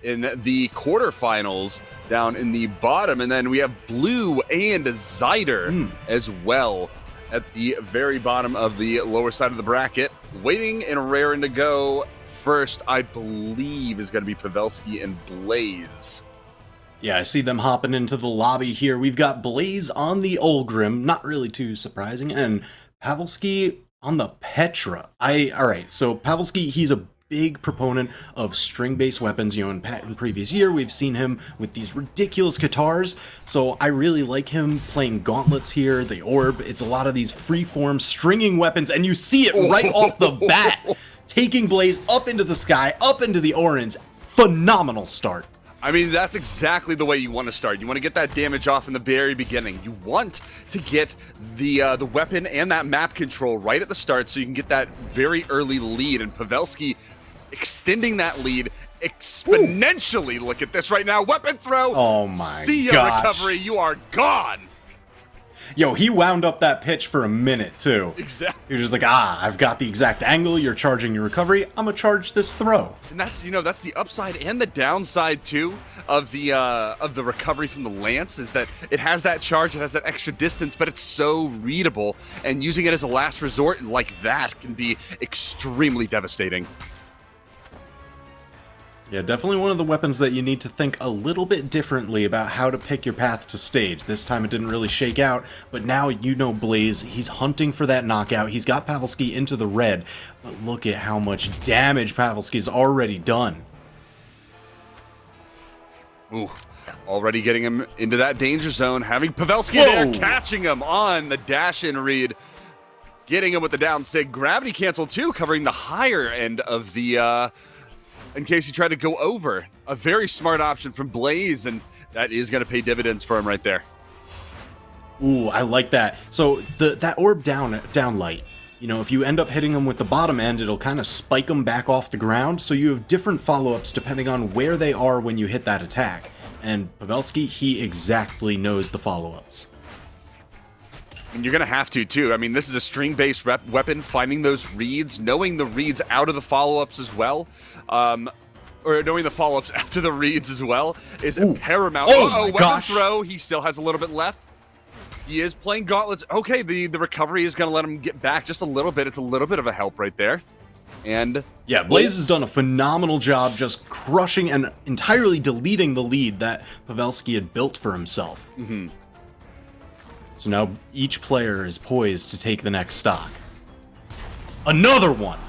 in the quarterfinals down in the bottom. And then we have Blue and Zyder as well at the very bottom of the lower side of the bracket. Waiting and raring to go first, I believe, is going to be Pavelski and Blaze. Yeah, I see them hopping into the lobby here. We've got Blaze on the Ulgrim, not really too surprising, and Pavelski on the Petra. Alright, so Pavelski, he's a big proponent of string-based weapons. You know, in previous year, we've seen him with these ridiculous guitars, so I really like him playing gauntlets here, the orb. It's a lot of these free-form stringing weapons, and you see it right off the bat, taking Blaze up into the sky, up into the orange. Phenomenal start. I mean, that's exactly the way you want to start. You want to get that damage off in the very beginning. You want to get the weapon and that map control right at the start so you can get that very early lead. And Pavelski extending that lead exponentially. Ooh. Look at this right now. Weapon throw. Oh my See ya, gosh. recovery. You are gone. Yo, he wound up that pitch for a minute, too. Exactly. He was just like, I've got the exact angle, you're charging your recovery, I'm gonna charge this throw. And that's, you know, that's the upside and the downside, too, of the recovery from the Lance, is that it has that charge, it has that extra distance, but it's so readable, and using it as a last resort like that can be extremely devastating. Yeah, definitely one of the weapons that you need to think a little bit differently about how to pick your path to stage. This time it didn't really shake out, but now you know Blaze, he's hunting for that knockout. He's got Pavelski into the red, but look at how much damage Pavelski's already done. Ooh, already getting him into that danger zone, having Pavelski there, catching him on the dash-in read. Getting him with the down sig. Gravity cancel too, covering the higher end of the... in case he tried to go over. A very smart option from Blaze, and that is going to pay dividends for him right there. Ooh, I like that. So that orb down light, you know, if you end up hitting them with the bottom end, it'll kind of spike them back off the ground, so you have different follow-ups depending on where they are when you hit that attack. And Pavelski, he exactly knows the follow-ups. And you're going to have to, too. I mean, this is a string-based weapon, finding those reads, knowing the reads out of the follow-ups as well, or knowing the follow-ups after the reads as well, is paramount. Weapon throw. He still has a little bit left. He is playing gauntlets. Okay, the recovery is going to let him get back just a little bit. It's a little bit of a help right there. And yeah, Blaze has done a phenomenal job just crushing and entirely deleting the lead that Pavelski had built for himself. Mm-hmm. So now each player is poised to take the next stock. Another one!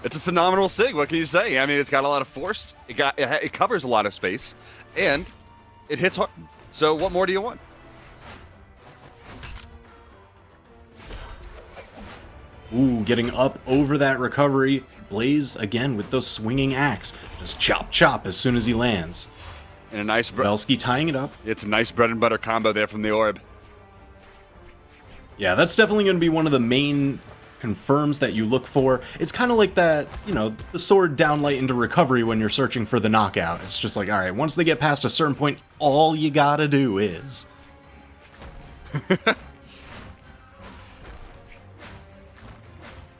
It's a phenomenal sig, what can you say? I mean, it's got a lot of force, it covers a lot of space, and it hits hard. So what more do you want? Ooh, getting up over that recovery. Blaze, again, with those swinging axe. Just chop, chop as soon as he lands. And a nice... Pavelski tying it up. It's a nice bread and butter combo there from the orb. Yeah, that's definitely going to be one of the main confirms that you look for. It's kind of like that, you know, the sword downlight into recovery when you're searching for the knockout. It's just like, alright, once they get past a certain point, all you gotta do is...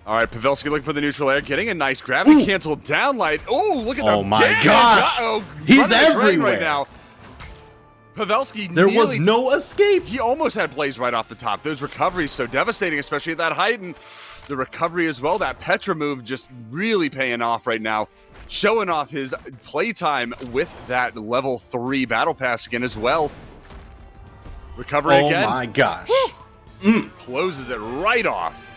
Alright, Pavelski looking for the neutral air, getting a nice gravity cancel downlight. Oh, look at that. Oh my gosh! He's everywhere right now. Pavelski There was no escape. He almost had Blaze right off the top. Those recoveries so devastating, especially at that height, and the recovery as well. That Petra move just really paying off right now. Showing off his playtime with that level 3 battle pass skin as well. Recovery again. Oh my gosh. Closes it right off.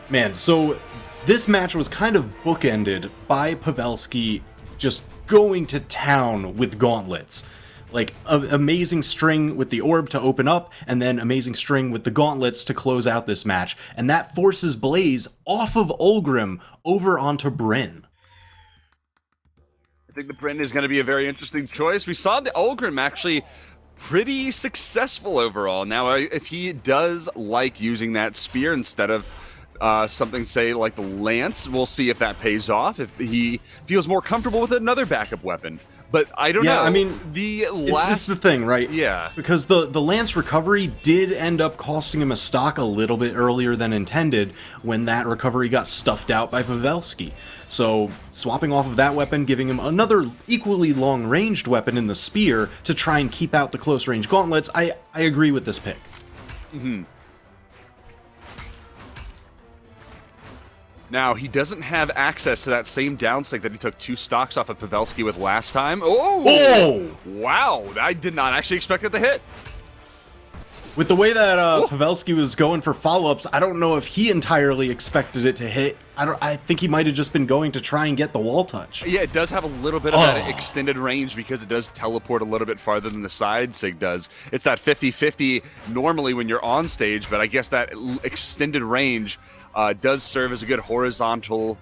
Man, so this match was kind of bookended by Pavelski just going to town with gauntlets. Like, amazing string with the orb to open up, and then amazing string with the gauntlets to close out this match. And that forces Blaze off of Ulgrim over onto Brynn. I think the Brynn is going to be a very interesting choice. We saw the Ulgrim actually pretty successful overall. Now, if he does like using that spear instead of something, say, like the Lance. We'll see if that pays off, if he feels more comfortable with another backup weapon. But I don't know. Yeah, I mean, it's the thing, right? Yeah. Because the Lance recovery did end up costing him a stock a little bit earlier than intended when that recovery got stuffed out by Pavelski. So swapping off of that weapon, giving him another equally long-ranged weapon in the Spear to try and keep out the close-range gauntlets, I agree with this pick. Mm-hmm. Now, he doesn't have access to that same downstick that he took 2 stocks off of Pavelski with last time. Oh! Wow, I did not actually expect it to hit. With the way that Pavelski was going for follow-ups, I don't know if he entirely expected it to hit. I think he might have just been going to try and get the wall touch. Yeah, it does have a little bit of that extended range because it does teleport a little bit farther than the side sig does. It's that 50-50 normally when you're on stage, but I guess that extended range does serve as a good horizontal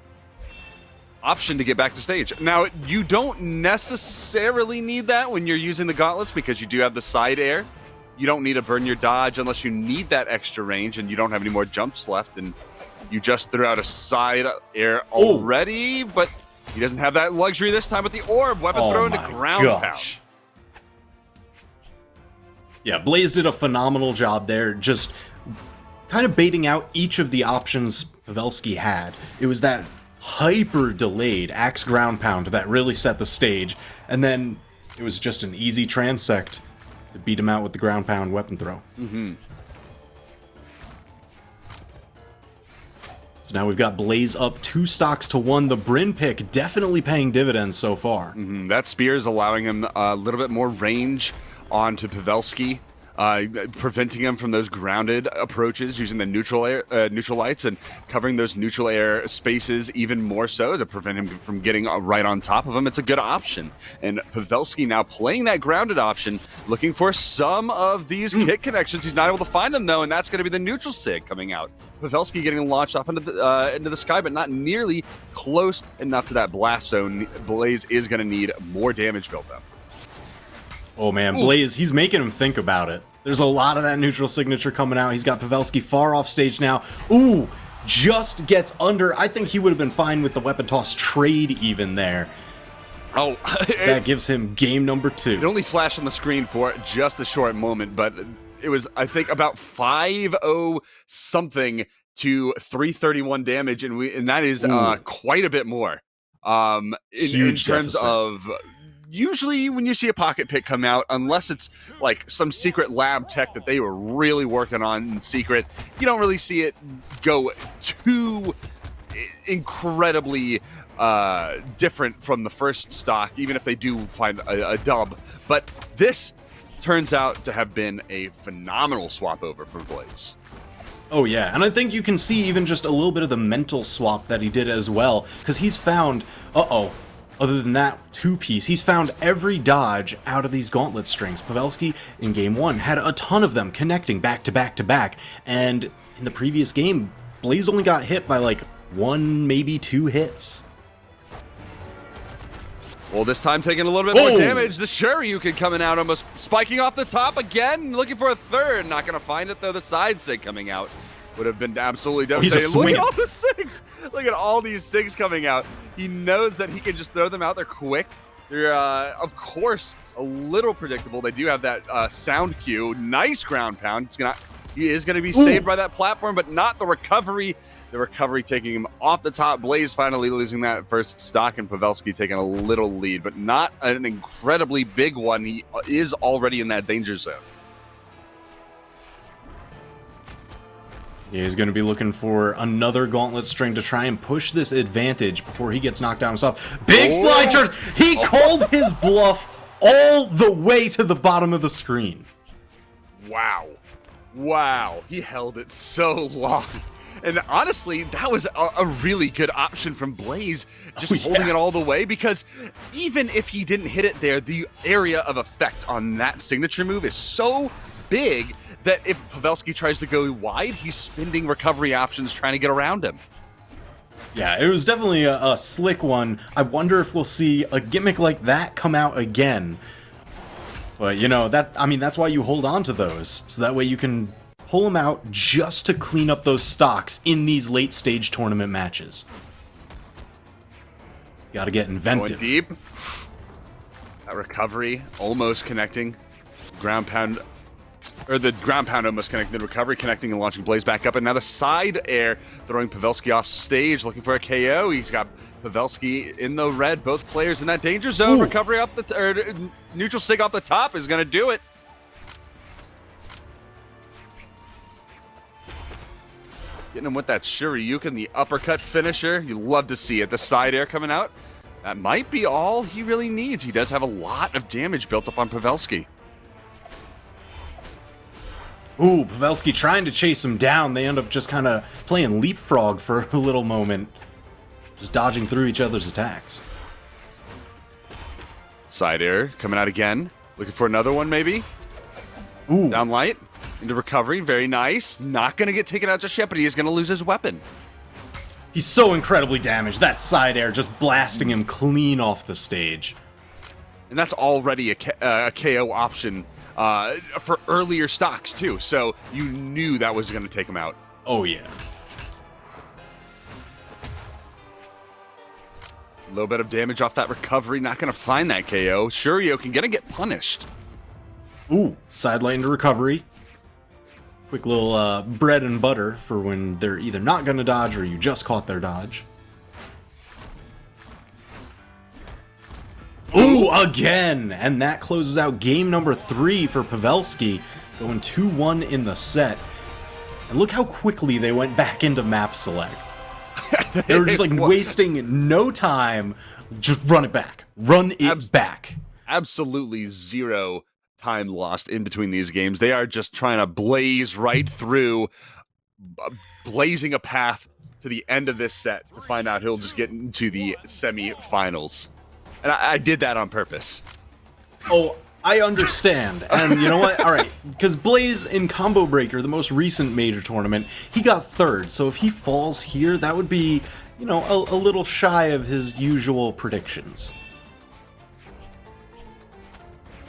option to get back to stage. Now, you don't necessarily need that when you're using the gauntlets because you do have the side air. You don't need to burn your dodge unless you need that extra range and you don't have any more jumps left, and you just threw out a side air already, but he doesn't have that luxury this time with the orb. Weapon thrown to ground pound. Yeah, Blaze did a phenomenal job there, just kind of baiting out each of the options Pavelski had. It was that hyper delayed axe ground pound that really set the stage, and then it was just an easy transect to beat him out with the ground pound weapon throw. So now we've got Blaze up 2 stocks to 1. The Bryn pick definitely paying dividends so far. That spear is allowing him a little bit more range onto Pavelski, preventing him from those grounded approaches using the neutral lights and covering those neutral air spaces even more so to prevent him from getting right on top of him. It's a good option. And Pavelski now playing that grounded option, looking for some of these kick connections. He's not able to find them though, and that's going to be the neutral sig coming out. Pavelski getting launched off into the sky, but not nearly close enough to that blast zone. Blaze is going to need more damage built up. Oh man, Blaze, he's making him think about it. There's a lot of that neutral signature coming out. He's got Pavelski far off stage now. Ooh, just gets under. I think he would have been fine with the weapon toss trade even there. Oh, that gives him game number 2. It only flashed on the screen for just a short moment, but it was, I think, about 5-0 something to 331 damage, and that is quite a bit more. In terms of... Usually when you see a pocket pick come out, unless it's like some secret lab tech that they were really working on in secret, you don't really see it go too incredibly different from the first stock, even if they do find a dub. But this turns out to have been a phenomenal swap over for Blaze. Oh yeah, and I think you can see even just a little bit of the mental swap that he did as well, because he's found, other than that 2-piece, he's found every dodge out of these gauntlet strings. Pavelski, in game 1, had a ton of them connecting back to back to back, and in the previous game, Blaze only got hit by like 1, maybe 2 hits. Well, this time taking a little bit more damage. The Shoryuken coming out, almost spiking off the top again, looking for a third. Not going to find it, though. The side sig coming out would have been absolutely devastating. Look at all the SIGs. Look at all these SIGs coming out. He knows that he can just throw them out there quick. They're, of course, a little predictable. They do have that sound cue. Nice ground pound. He is going to be saved by that platform, but not the recovery. The recovery taking him off the top. Blaze finally losing that first stock, and Pavelski taking a little lead, but not an incredibly big one. He is already in that danger zone. Yeah, he's going to be looking for another gauntlet string to try and push this advantage before he gets knocked down himself. Big slide charge! He called his bluff all the way to the bottom of the screen. Wow. Wow. He held it so long. And honestly, that was a really good option from Blaze, just holding it all the way, because even if he didn't hit it there, the area of effect on that signature move is so big that if Pavelski tries to go wide, he's spending recovery options trying to get around him. Yeah, it was definitely a slick one. I wonder if we'll see a gimmick like that come out again. But, you know, that's why you hold on to those, so that way you can pull him out just to clean up those stocks in these late stage tournament matches. Gotta get inventive. Going deep. That recovery almost connecting. Ground pound, or the ground pound almost connecting. The recovery connecting and launching Blaze back up. And now the side air throwing Pavelski off stage, looking for a KO. He's got Pavelski in the red. Both players in that danger zone. Ooh. Recovery up the neutral sig off the top is going to do it. Getting him with that Shoryuken, the uppercut finisher. You love to see it. The side air coming out. That might be all he really needs. He does have a lot of damage built up on Pavelski. Ooh, Pavelski trying to chase him down. They end up just kind of playing leapfrog for a little moment. Just dodging through each other's attacks. Side air coming out again. Looking for another one, maybe? Ooh. Down light. Into recovery. Very nice. Not going to get taken out just yet, but he is going to lose his weapon. He's so incredibly damaged. That side air just blasting him clean off the stage. And that's already a KO option for earlier stocks, too. So you knew that was going to take him out. Oh, yeah. A little bit of damage off that recovery. Not going to find that KO. Shoryuken going to get punished. Ooh, side light into recovery. Quick little bread and butter for when they're either not going to dodge or you just caught their dodge. Ooh, again! And that closes out game number 3 for Pavelski, going 2-1 in the set. And look how quickly they went back into map select. They were just like wasting no time. Just run it back. Run it back. Absolutely zero time lost in between these games. They are just trying to blaze right through, blazing a path to the end of this set to find out he'll just get into the semi-finals. And I did that on purpose. Oh, I understand. And you know what? All right, because Blaze in Combo Breaker, the most recent major tournament, he got 3rd. So if he falls here, that would be, you know, a little shy of his usual predictions.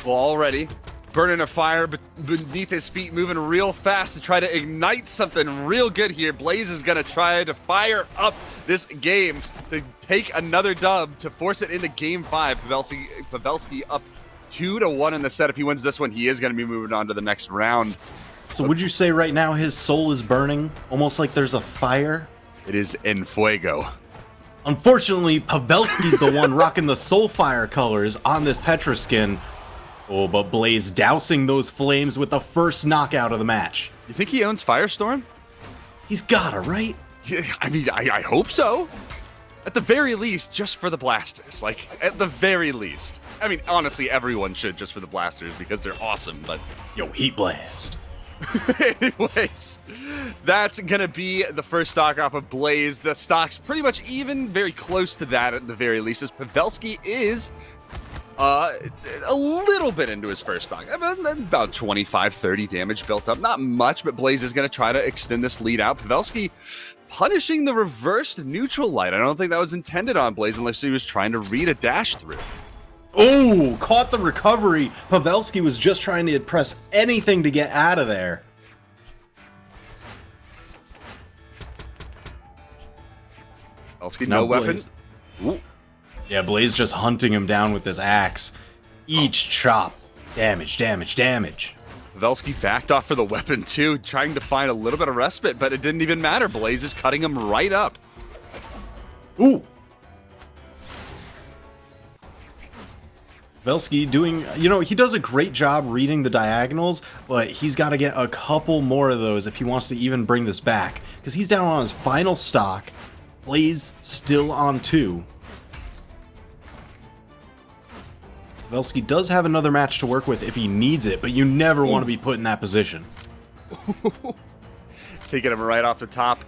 Well, already burning a fire beneath his feet, moving real fast to try to ignite something real good here. Blaze is going to try to fire up this game to take another dub to force it into game 5. Pavelski up 2-1 in the set. If he wins this one, he is going to be moving on to the next round. So would you say right now his soul is burning, almost like there's a fire? It is en fuego. Unfortunately, Pavelski's the one rocking the Soulfire colors on this Petra skin. Oh, but Blaze dousing those flames with the first knockout of the match. You think he owns Firestorm? He's gotta, right? Yeah, I mean, I hope so. At the very least, just for the blasters. Like, at the very least. I mean, honestly, everyone should just for the blasters because they're awesome, but... Yo, Heat Blast. Anyways, that's gonna be the first stock off of Blaze. The stock's pretty much even, very close to that at the very least, as Pavelski is a little bit into his first stock. About 25, 30 damage built up. Not much, but Blaze is gonna try to extend this lead out. Pavelski punishing the reversed neutral light. I don't think that was intended on Blaze unless he was trying to read a dash through. Oh, caught the recovery. Pavelski was just trying to press anything to get out of there. Pavelski, no weapon. Ooh. Yeah, Blaze just hunting him down with this axe. Each chop. Damage, damage, damage. Pavelski backed off for the weapon too, trying to find a little bit of respite, but it didn't even matter. Blaze is cutting him right up. Ooh. Pavelski doing, you know, he does a great job reading the diagonals, but he's got to get a couple more of those if he wants to even bring this back. Because he's down on his final stock. Blaze still on 2. Pavelski does have another match to work with if he needs it, but you never want to be put in that position. Taking him right off the top.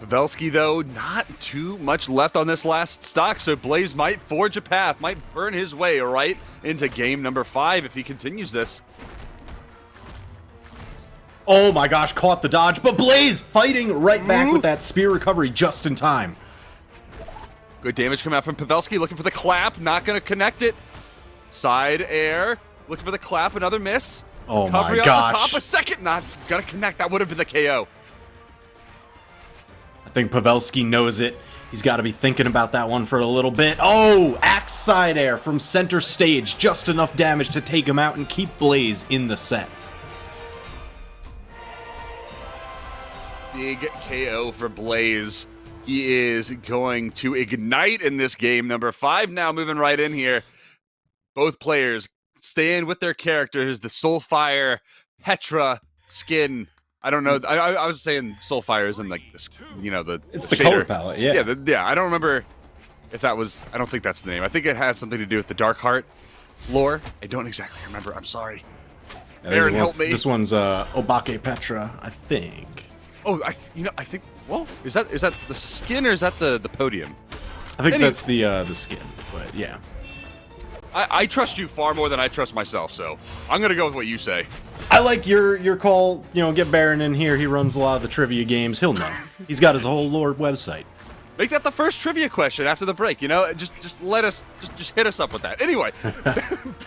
Pavelski, though, not too much left on this last stock, so Blaze might forge a path, might burn his way right into game number 5 if he continues this. Oh my gosh, caught the dodge, but Blaze fighting right back with that spear recovery just in time. Good damage coming out from Pavelski, looking for the clap, not going to connect it. Side air, looking for the clap, another miss. Oh Recovery my off the top, gosh. a second, not gonna connect. That would have been the KO. I think Pavelski knows it. He's got to be thinking about that one for a little bit. Oh, axe side air from center stage. Just enough damage to take him out and keep Blaze in the set. Big KO for Blaze. He is going to ignite in this game. Number 5 now moving right in here. Both players staying with their characters. The Soulfire Petra skin. I don't know. I was saying Soulfire is in like this, you know, It's the the color shader. palette, yeah. Yeah. I don't remember if that was. I don't think that's the name. I think it has something to do with the Dark Heart lore. I don't exactly remember. I'm sorry. Aaron, help me. This one's Obake Petra, I think. Oh, I think. Well, is that the skin or is that the podium? I think that's the skin, but yeah. I trust you far more than I trust myself, so I'm gonna go with what you say. I like your call. You know, get Baron in here. He runs a lot of the trivia games. He'll know. He's got his whole lore website. Make that the first trivia question after the break. You know, just let us just hit us up with that. Anyway,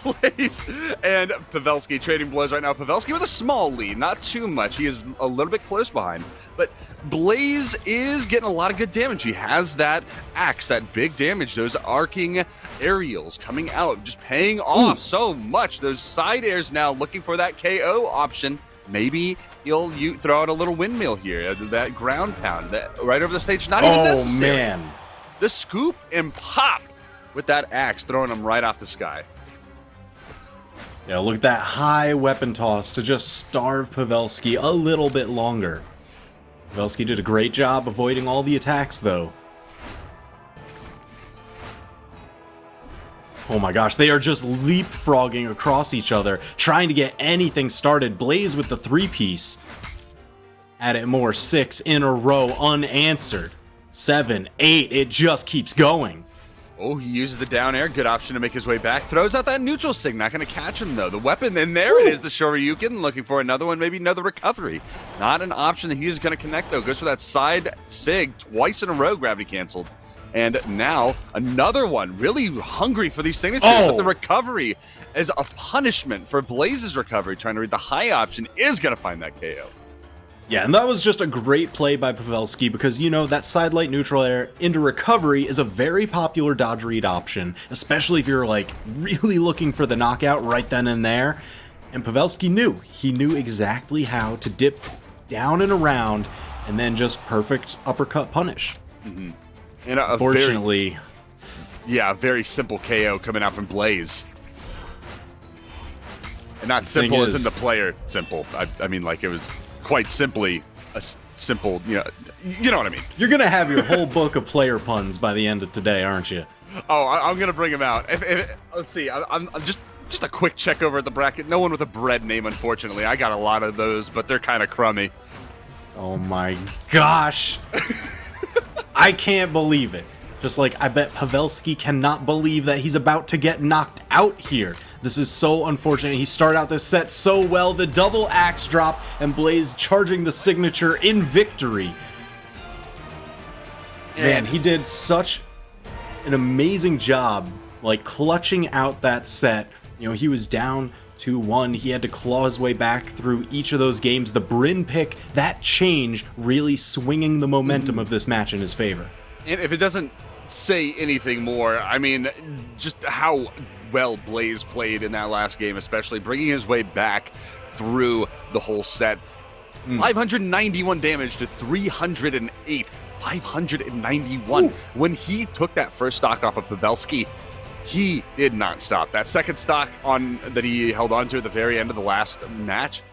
Blaze and Pavelski trading blows right now. Pavelski with a small lead, not too much. He is a little bit close behind, but Blaze is getting a lot of good damage. He has that axe, that big damage, those arcing aerials coming out, just paying off so much. Those side airs now looking for that KO option. Maybe he'll throw out a little windmill here, that ground pound, that right over the stage. Not even necessary. Oh, man. The scoop and pop with that axe, throwing him right off the sky. Yeah, look at that high weapon toss to just starve Pavelski a little bit longer. Pavelski did a great job avoiding all the attacks, though. Oh my gosh, they are just leapfrogging across each other, trying to get anything started. Blaze with the 3-piece. At it more, 6 in a row, unanswered. 7, 8, it just keeps going. Oh, he uses the down air. Good option to make his way back. Throws out that neutral sig. Not going to catch him, though. The weapon, and there it is, the Shoryuken. Looking for another one, maybe another recovery. Not an option that he's going to connect, though. Goes for that side sig twice in a row, gravity canceled. And now another one, really hungry for these signatures. Oh. But the recovery as a punishment for Blaze's recovery, trying to read the high option, is going to find that KO. Yeah, and that was just a great play by Pavelski because, you know, that side light neutral air into recovery is a very popular dodge read option, especially if you're, like, really looking for the knockout right then and there. And Pavelski knew. He knew exactly how to dip down and around and then just perfect uppercut punish. Mm-hmm. And Unfortunately... a very simple KO coming out from Blaze. And not simple as in the player simple. I mean, like, it was quite simply a simple, you know what I mean. You're going to have your whole book of player puns by the end of today, aren't you? Oh, I'm going to bring them out. Let's see, I'm just a quick check over at the bracket. No one with a bread name, unfortunately. I got a lot of those, but they're kind of crummy. Oh my gosh. I can't believe it. Just like, I bet Pavelski cannot believe that he's about to get knocked out here. This is so unfortunate. He started out this set so well. The double axe drop and Blaze charging the signature in victory. Man, he did such an amazing job, like, clutching out that set. You know, he was down 2-1. He had to claw his way back through each of those games. The Bryn pick, that change, really swinging the momentum of this match in his favor. And if it doesn't say anything more, I mean, just how well Blaze played in that last game, especially bringing his way back through the whole set. 591 damage to 308. 591. Ooh. When he took that first stock off of Pavelski, he did not stop. That second stock that he held on to at the very end of the last match,